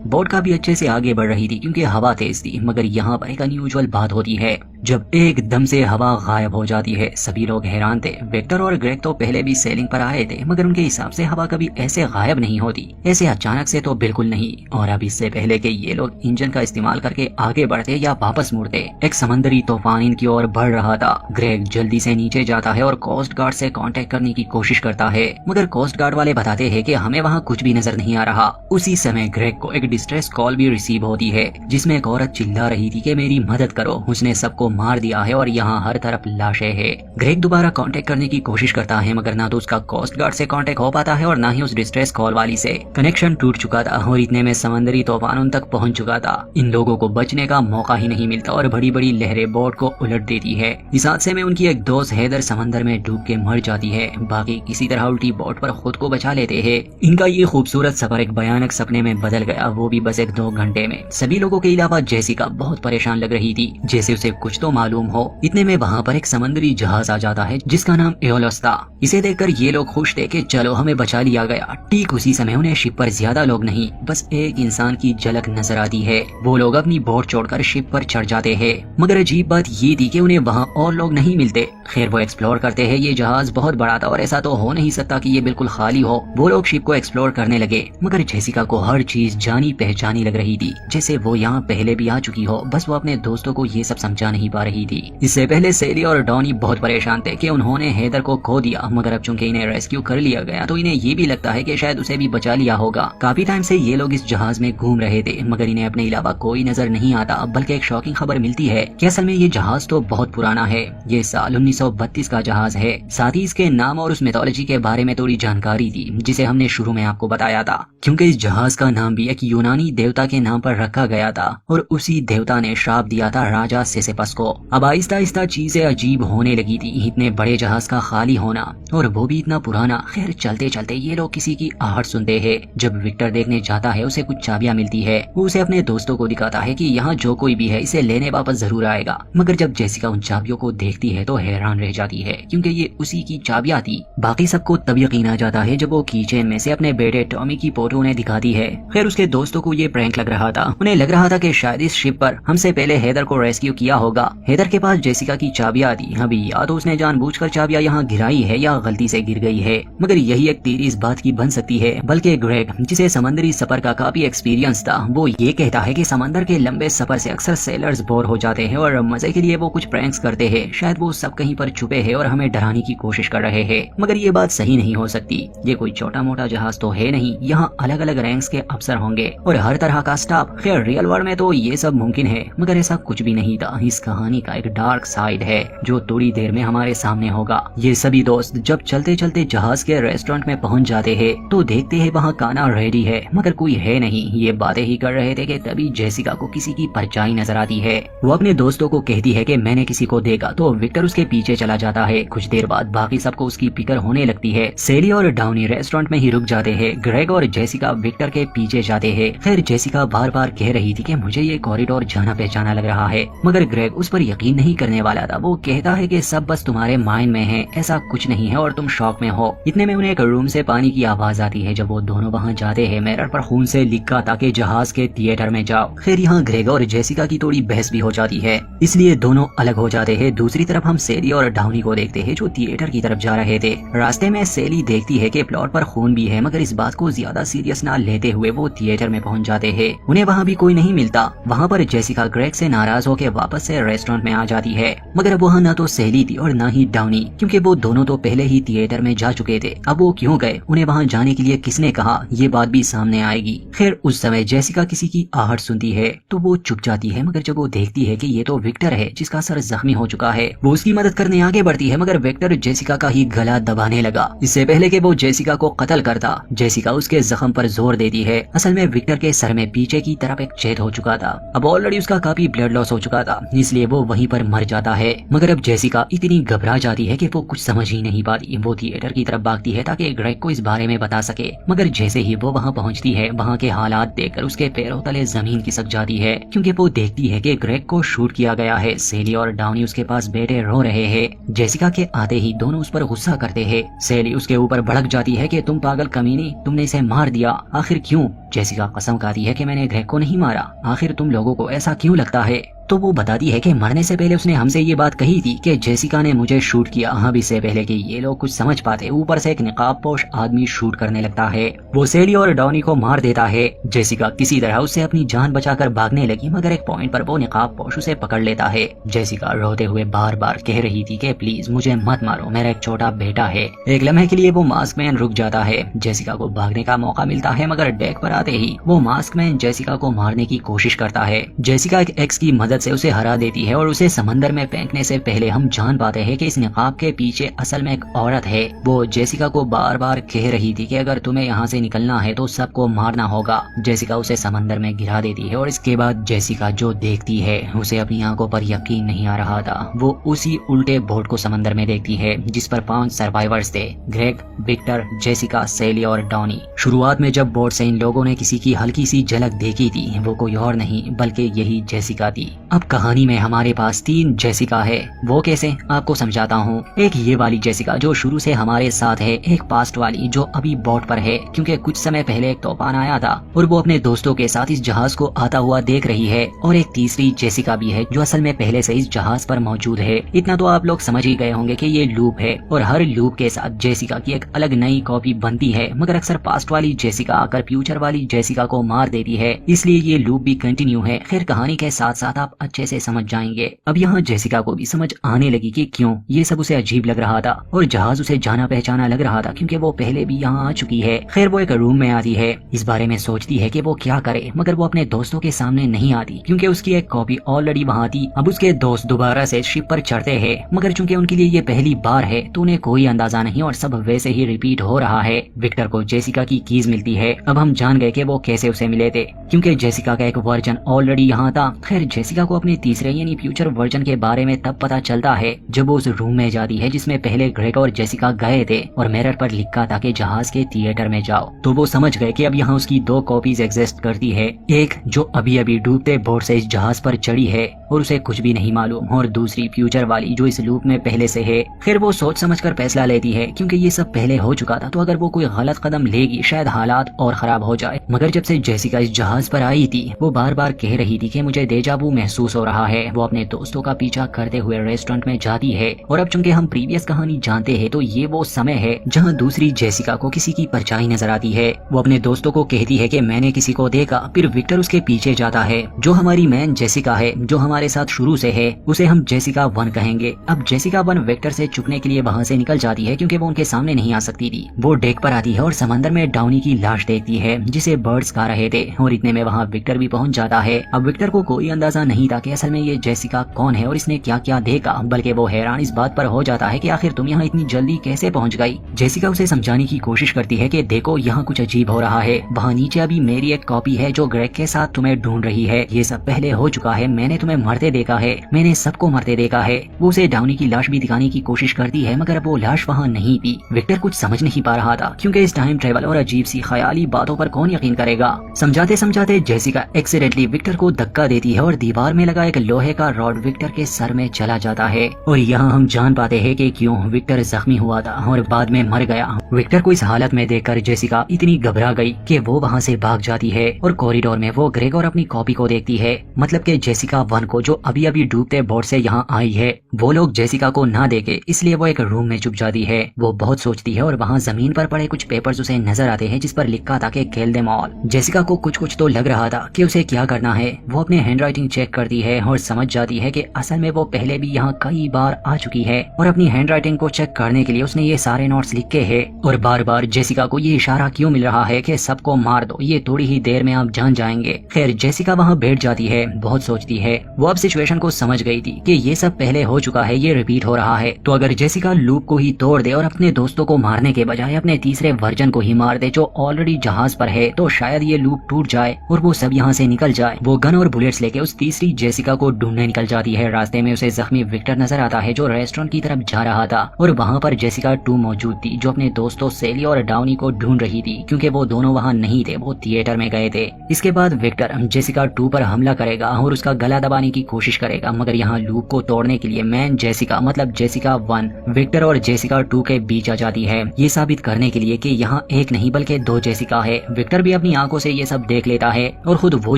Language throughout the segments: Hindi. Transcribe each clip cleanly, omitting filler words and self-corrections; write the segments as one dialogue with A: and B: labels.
A: बोट काफी अच्छे से आगे बढ़ रही थी क्योंकि हवा तेज थी, मगर यहाँ पर एक अनयूजुअल बात होती है जब एकदम से हवा गायब हो जाती है। सभी लोग हैरान थे। विक्टर और ग्रेग तो पहले भी सेलिंग पर आए थे, मगर उनके हिसाब से हवा कभी ऐसे गायब नहीं होती, ऐसे अचानक से तो बिल्कुल नहीं। और अब इससे पहले कि ये लोग इंजन का इस्तेमाल करके आगे बढ़ते या वापस मुड़ते, एक समंदरी तूफान इनकी ओर बढ़ रहा था। ग्रेग जल्दी से नीचे जाता है और कोस्ट गार्ड से कांटेक्ट करने की कोशिश करता है, मगर कोस्ट गार्ड वाले बताते हैं कि हमें वहाँ कुछ भी नजर नहीं आ रहा। उसी समय ग्रेग को एक डिस्ट्रेस कॉल भी रिसीव होती है, जिसमें एक औरत चिल्ला रही थी कि मेरी मदद करो, उसने सबको मार दिया है और यहाँ हर तरफ लाशें हैं। ग्रेग दोबारा कांटेक्ट करने की कोशिश करता है, मगर ना तो उसका कोस्ट गार्ड से कांटेक्ट हो पाता है और ना ही उस डिस्ट्रेस कॉल वाली से। कनेक्शन टूट चुका था और इतने में समंदरी तूफान उन तक पहुंच चुका था। इन लोगों को बचने का मौका ही नहीं मिलता और बड़ी बड़ी लहरें बोट को उलट देती है। इस हादसे में उनकी एक दोस्त हैदर समंदर में डूब के मर जाती है। बाकी किसी तरह उल्टी बोट पर खुद को बचा लेते हैं। इनका ये खूबसूरत सफर एक भयानक सपने में बदल गया, वो भी बस एक 2 घंटे में। सभी लोगों के अलावा जेसिका बहुत परेशान लग रही थी, जैसे उसे कुछ तो मालूम हो। इतने में वहाँ पर एक समंदरी जहाज आ जाता है जिसका नाम एओलस था। इसे देखकर ये लोग खुश थे कि चलो हमें बचा लिया गया। ठीक उसी समय उन्हें शिप पर ज्यादा लोग नहीं, बस एक इंसान की झलक नजर आती है। वो लोग अपनी बोट छोड़कर शिप पर चढ़ जाते हैं, मगर अजीब बात ये थी कि उन्हें वहाँ और लोग नहीं मिलते। खैर वो एक्सप्लोर करते हैं। ये जहाज बहुत बड़ा था और ऐसा तो हो नहीं सकता कि ये बिल्कुल खाली हो। वो लोग शिप को एक्सप्लोर करने लगे, मगर जेसिका को हर चीज जानी पहचानी लग रही थी, जैसे वो यहाँ पहले भी आ चुकी हो। बस वो अपने दोस्तों को ये सब समझा नहीं पा रही थी। इससे पहले सेली और डॉनी बहुत परेशान थे कि उन्होंने हैदर को खो दिया, मगर अब चूंकि इन्हें रेस्क्यू कर लिया गया तो इन्हें ये भी लगता है कि शायद उसे भी बचा लिया होगा। काफी टाइम से ये लोग इस जहाज में घूम रहे थे, मगर इन्हें अपने अलावा कोई नजर नहीं आता। बल्कि एक शॉकिंग खबर मिलती है कि असल में ये जहाज तो बहुत पुराना है। ये साल 1932 का जहाज है। साथ ही इसके नाम और उस मिथोलॉजी के बारे में थोड़ी जानकारी थी, जिसे हमने शुरू में आपको बताया था, क्योंकि इस जहाज का नाम भी एक यूनानी देवता के नाम पर रखा गया था और उसी देवता ने श्राप दिया था राजा सिसिपस को। अब आहिस्ता आहिस्ता चीजें अजीब होने लगी थी। इतने बड़े जहाज का खाली होना और वो भी इतना पुराना। खैर चलते चलते ये लोग किसी की आहट सुनते हैं। जब विक्टर देखने जाता है उसे कुछ चाबियां मिलती है। वो उसे अपने दोस्तों को दिखाता है कि यहाँ जो कोई भी है इसे लेने वापस जरूर आएगा। मगर जब जेसिका उन चाबियों को देखती है तो हैरान रह जाती है, क्योंकि ये उसी की चाबियां थी। बाकी सबको तब यकीन आ जाता है जब वो कीचेन में से अपने बेटे टॉमी की फोटो उन्हें दिखाती है। खैर उसके दोस्तों को ये प्रैंक लग रहा था। उन्हें लग रहा था कि शायद इस शिप पर हमसे पहले हैदर को रेस्क्यू किया होगा। हैदर के पास जेसिका की चाबियां थी। अभी या तो उसने जानबूझकर चाबियां यहाँ गिराई है या गलती से गिर गई है, मगर यही एक थ्योरी इस बात की बन सकती है। बल्कि ग्रेग, जिसे समंदरी सफर का काफी एक्सपीरियंस था, वो ये कहता है कि समंदर के लंबे सफर से अक्सर सेलर्स बोर हो जाते हैं और मजे के लिए वो कुछ प्रैंक्स करते हैं। शायद वो सब कहीं पर छुपे हैं और हमें डराने की कोशिश कर रहे हैं, मगर ये बात सही नहीं हो सकती। ये कोई छोटा मोटा जहाज तो है नहीं। यहाँ अलग अलग रैंक्स के अफसर होंगे और हर तरह का स्टाफ। खैर रियल वर्ल्ड में तो ये सब मुमकिन है, मगर ऐसा कुछ भी नहीं था। इस कहानी का एक डार्क साइड है जो थोड़ी देर में हमारे सामने होगा। ये सभी दोस्त जब चलते चलते जहाज के रेस्टोरेंट में पहुंच जाते हैं तो देखते हैं वहाँ खाना रेडी है, मगर कोई है नहीं। ये बातें ही कर रहे थे कि तभी जेसिका को किसी की परछाई नजर आती है। वो अपने दोस्तों को कहती है कि मैंने किसी को देखा, तो विक्टर उसके पीछे चला जाता है। कुछ देर बाद बाकी सबको उसकी फिक्र होने लगती है। सेली और डाउनी रेस्टोरेंट में ही रुक जाते हैं। ग्रेग और जेसिका विक्टर के पीछे जाते हैं। खैर जेसिका बार बार कह रही थी कि मुझे ये कॉरिडोर जाना पहचाना लग रहा है, मगर ग्रेग उस पर यकीन नहीं करने वाला था। वो कहता है कि सब बस तुम्हारे माइंड में है, ऐसा कुछ नहीं है और तुम शॉक में हो। इतने में उन्हें एक रूम से पानी की आवाज आती है। जब वो दोनों वहाँ जाते हैं, मिरर पर खून से लिखा था कि जहाज के थिएटर में जाओ। खैर यहाँ ग्रेग और जेसिका की थोड़ी बहस भी हो जाती है, इसलिए दोनों अलग हो जाते हैं। दूसरी तरफ हम सेली और डाउनी को देखते हैं जो थिएटर की तरफ जा रहे थे। रास्ते में सेली देखती है कि प्लॉट पर खून भी है, मगर इस बात को ज्यादा सीरियस ना लेते हुए वो थिएटर में पहुंच जाते हैं। उन्हें वहाँ भी कोई नहीं मिलता। वहाँ पर जेसिका ग्रेग से नाराज होकर वापस से रेस्टोरेंट में आ जाती है, मगर अब वहाँ न तो सेली थी और न ही डाउनी, क्योंकि वो दोनों तो पहले ही थिएटर में जा चुके थे। अब वो क्यों गए, उन्हें वहाँ जाने के लिए किसने कहा, ये बात भी सामने आएगी। खैर उस समय जेसिका किसी की आहट सुनती है तो वो चुप जाती है, मगर जब वो देखती है कि ये तो विक्टर है जिसका सर जख्मी हो चुका है, वो उसकी मदद करने आगे बढ़ती है, मगर विक्टर जेसिका का ही गला दबाने लगा। इससे पहले कि वो जेसिका को कत्ल करता, जेसिका उसके जख्म पर जोर देती है। असल में विक्टर के सर में पीछे की तरफ एक छेद हो चुका था। अब ऑलरेडी उसका काफी ब्लड लॉस हो चुका था, इसलिए वो वहीं पर मर जाता है। मगर अब जेसिका इतनी घबरा जाती है कि वो कुछ समझ ही नहीं पाती। वो थिएटर की तरफ भागती है ताकि ग्रेग को इस बारे में बता सके, मगर जैसे ही वो वहाँ पहुँचती है, वहाँ के हालात देखकर उसके पैरों तले जमीन खिसक जाती है, क्योंकि वो देखती है कि ग्रेग को शूट किया गया है। सेली और डाउनी उसके पास बैठे रो रहे हैं। जेसिका के आते ही दोनों उस पर गुस्सा करते हैं। सेली उसके ऊपर भड़क जाती है कि तुम पागल कमीनी, तुमने इसे मार दिया, आखिर क्यों? जेसिका कसम खाती है कि मैंने ग्रेग को नहीं मारा, आखिर तुम लोगों को ऐसा क्यों लगता है? तो वो बताती है कि मरने से पहले उसने हमसे ये बात कही थी कि जेसिका ने मुझे शूट किया, हाँ इससे पहले कि ये लोग कुछ समझ पाते। ऊपर से एक निकाबपोश आदमी शूट करने लगता है। वो सेली और डॉनी को मार देता है। जेसिका किसी तरह उससे अपनी जान बचाकर भागने लगी, मगर एक पॉइंट पर वो निकाबपोश उसे पकड़ लेता है। जेसिका रोते हुए बार बार कह रही थी कि प्लीज मुझे मत मारो, मेरा एक छोटा बेटा है। एक लम्हे के लिए वो मास्क मैन रुक जाता है। जेसिका को भागने का मौका मिलता है, मगर डेक पर आते ही वो मास्क मैन जेसिका को मारने की कोशिश करता है। जेसिका एक एक्स की मदद से उसे हरा देती है और उसे समंदर में फेंकने से पहले हम जान पाते हैं कि इस निकाब के पीछे असल में एक औरत है। वो जेसिका को बार बार कह रही थी कि अगर तुम्हें यहाँ से निकलना है तो सबको मारना होगा। जेसिका उसे समंदर में गिरा देती है और इसके बाद जेसिका जो देखती है उसे अपनी आंखों पर यकीन नहीं आ रहा था। वो उसी उल्टे बोट को समंदर में देखती है जिस पर 5 सर्वाइवर्स थे, ग्रेग, विक्टर, जेसिका, सेली और डॉनी। शुरुआत में जब बोट से इन लोगों ने किसी की हल्की सी झलक देखी थी, वो कोई और नहीं बल्कि यही जेसिका थी। अब कहानी में हमारे पास 3 जेसिका है। वो कैसे, आपको समझाता हूँ। एक ये वाली जेसिका जो शुरू से हमारे साथ है, एक पास्ट वाली जो अभी बोट पर है क्योंकि कुछ समय पहले एक तूफान आया था और वो अपने दोस्तों के साथ इस जहाज को आता हुआ देख रही है। और एक तीसरी जेसिका भी है जो असल में पहले से इस जहाज पर मौजूद है। इतना तो आप लोग समझ ही गए होंगे कि ये लूप है और हर लूप के साथ जेसिका की एक अलग नई कॉपी बनती है, मगर अक्सर पास्ट वाली जेसिका आकर फ्यूचर वाली जेसिका को मार देती है, इसलिए ये लूप भी कंटिन्यू है। खैर कहानी के साथ साथ आप अच्छे से समझ जाएंगे। अब यहाँ जेसिका को भी समझ आने लगी कि क्यों ये सब उसे अजीब लग रहा था और जहाज उसे जाना पहचाना लग रहा था क्योंकि वो पहले भी यहाँ आ चुकी है। खैर वो एक रूम में आती है, इस बारे में सोचती है कि वो क्या करे, मगर वो अपने दोस्तों के सामने नहीं आती क्योंकि उसकी एक कॉपी ऑलरेडी वहाँ थी। अब उसके दोस्त दोबारा से शिप पर चढ़ते हैं, मगर चूंकि उनके लिए ये पहली बार है तो उन्हें कोई अंदाजा नहीं और सब वैसे ही रिपीट हो रहा है। विक्टर को जेसिका की कीज मिलती है। अब हम जान गए कि वो कैसे उसे मिले थे, क्योंकि जेसिका का एक वर्जन ऑलरेडी यहाँ था। खैर जेसिका को अपने तीसरे यानी फ्यूचर वर्जन के बारे में तब पता चलता है जब वो उस रूम में जाती है जिसमें पहले ग्रेग और जेसिका गए थे और मिरर पर लिखा था कि जहाज के थिएटर में जाओ। तो वो समझ गए कि अब यहाँ उसकी 2 कॉपीज एग्जिस्ट करती है, एक जो अभी अभी डूबते बोट से इस जहाज पर चढ़ी है और उसे कुछ भी नहीं मालूम, और दूसरी फ्यूचर वाली जो इस लूप में पहले से है। फिर वो सोच समझकर फैसला लेती है क्योंकि ये सब पहले हो चुका था, तो अगर वो कोई गलत कदम लेगी शायद हालात और खराब हो जाए। मगर जब से जेसिका इस जहाज पर आई थी वो बार बार कह रही थी कि मुझे डेजावू महसूस हो रहा है। वो अपने दोस्तों का पीछा करते हुए रेस्टोरेंट में जाती है और अब चूंकि हम प्रीवियस कहानी जानते हैं तो ये वो समय है जहाँ दूसरी जेसिका को किसी की परछाई नजर आती है। वो अपने दोस्तों को कहती है कि मैंने किसी को देखा। फिर विक्टर उसके पीछे जाता है। जो हमारी मैन जेसिका है जो हमारे साथ शुरू से है उसे हम जेसिका 1 कहेंगे। अब जेसिका 1 विक्टर से छुपने के लिए वहाँ से निकल जाती है क्योंकि वो उनके सामने नहीं आ सकती थी। वो डेक पर आती है और समंदर में डाउनी की लाश देखती है जिसे बर्ड्स खा रहे थे, और इतने में वहाँ विक्टर भी पहुँच जाता है। अब विक्टर को कोई अंदाजा नहीं था कि असल में ये जेसिका कौन है और इसने क्या क्या देखा, बल्कि वो हैरान इस बात पर हो जाता है कि आखिर तुम यहाँ इतनी जल्दी कैसे पहुँच गई। जेसिका उसे समझाने की कोशिश करती है कि देखो यहाँ कुछ अजीब हो रहा है, वहाँ नीचे अभी मेरी एक कॉपी है जो ग्रेग के साथ तुम्हें ढूंढ रही है। ये सब पहले हो चुका है, मैंने तुम्हें मरते देखा है, मैंने सबको मरते देखा है। वो उसे डाउनी की लाश भी दिखाने की कोशिश करती है मगर वो लाश वहाँ नहीं थी। विक्टर कुछ समझ नहीं पा रहा था क्योंकि इस टाइम ट्रेवल और अजीब सी ख्याली बातों पर कौन यकीन करेगा। समझाते समझाते जेसिका एक्सीडेंटली विक्टर को धक्का देती है और दीवार में लगा एक लोहे का रॉड विक्टर के सर में चला जाता है। और यहाँ हम जान पाते हैं कि क्यों विक्टर जख्मी हुआ था और बाद में मर गया। विक्टर को इस हालत में देखकर जेसिका इतनी घबरा गई कि वो वहाँ से भाग जाती है और कॉरिडोर में वो ग्रेग और अपनी कॉपी को देखती है, मतलब कि जेसिका 1 को जो अभी अभी डूबते बोट से यहाँ आई है। वो लोग जेसिका को ना देखे इसलिए वो एक रूम में छुप जाती है। वो बहुत सोचती है और वहाँ जमीन पर पड़े कुछ पेपर्स उसे नजर आते हैं जिस पर लिखा था कि खेल दे मॉल। जेसिका को कुछ तो लग रहा था कि उसे क्या करना है। वो अपने हैंडराइटिंग चेक करती है और समझ जाती है कि असल में वो पहले भी यहाँ कई बार आ चुकी है और अपनी हैंडराइटिंग को चेक करने के लिए उसने ये सारे नोट्स लिखे हैं। और बार बार जेसिका को ये इशारा क्यों मिल रहा है कि सबको मार दो, ये थोड़ी ही देर में आप जान जाएंगे। खैर जेसिका वहाँ बैठ जाती है, बहुत सोचती है। वो अब सिचुएशन को समझ गई थी कि ये सब पहले हो चुका है, ये रिपीट हो रहा है। तो अगर जेसिका लूप को ही तोड़ दे और अपने दोस्तों को मारने के बजाय अपने तीसरे वर्जन को ही मार दे जो ऑलरेडी जहाज पर है, तो शायद ये लूप टूट जाए और वो सब यहाँ से निकल जाए। वो गन और बुलेट्स लेके उस तीसरी सेली जेसिका को ढूंढने निकल जाती है। रास्ते में उसे जख्मी विक्टर नजर आता है जो रेस्टोरेंट की तरफ जा रहा था और वहाँ पर जेसिका 2 मौजूद थी जो अपने दोस्तों सेली और डाउनी को ढूंढ रही थी क्योंकि वो दोनों वहाँ नहीं थे, वो थिएटर में गए थे। इसके बाद विक्टर जेसिका 2 पर हमला करेगा और उसका गला दबाने की कोशिश करेगा, मगर यहाँ लूप को तोड़ने के लिए मैन जेसिका मतलब जेसिका 1 विक्टर और जेसिका 2 के बीच आ जाती है, ये साबित करने के लिए कि यहाँ एक नहीं बल्कि 2 जेसिका है। विक्टर भी अपनी आंखों से ये सब देख लेता है और खुद वो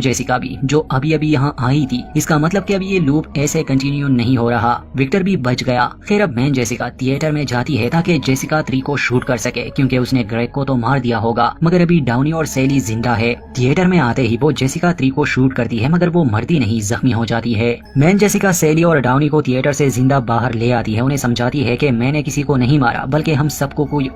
A: जेसिका भी जो अभी अभी यहाँ आई थी। इसका मतलब कि अब ये लूप ऐसे कंटिन्यू नहीं हो रहा। विक्टर भी बच गया। खैर अब मैन जेसिका थिएटर में जाती है ताकि जेसिका 3 को शूट कर सके क्योंकि उसने ग्रेग को तो मार दिया होगा, मगर अभी डाउनी और सेली जिंदा है। थिएटर में आते ही वो जेसिका 3 को शूट करती है मगर वो मरती नहीं, जख्मी हो जाती है। मैन जेसिका सेली और डाउनी को थिएटर से जिंदा बाहर ले आती है, उन्हें समझाती है कि मैंने किसी को नहीं मारा बल्कि हम सबको कोई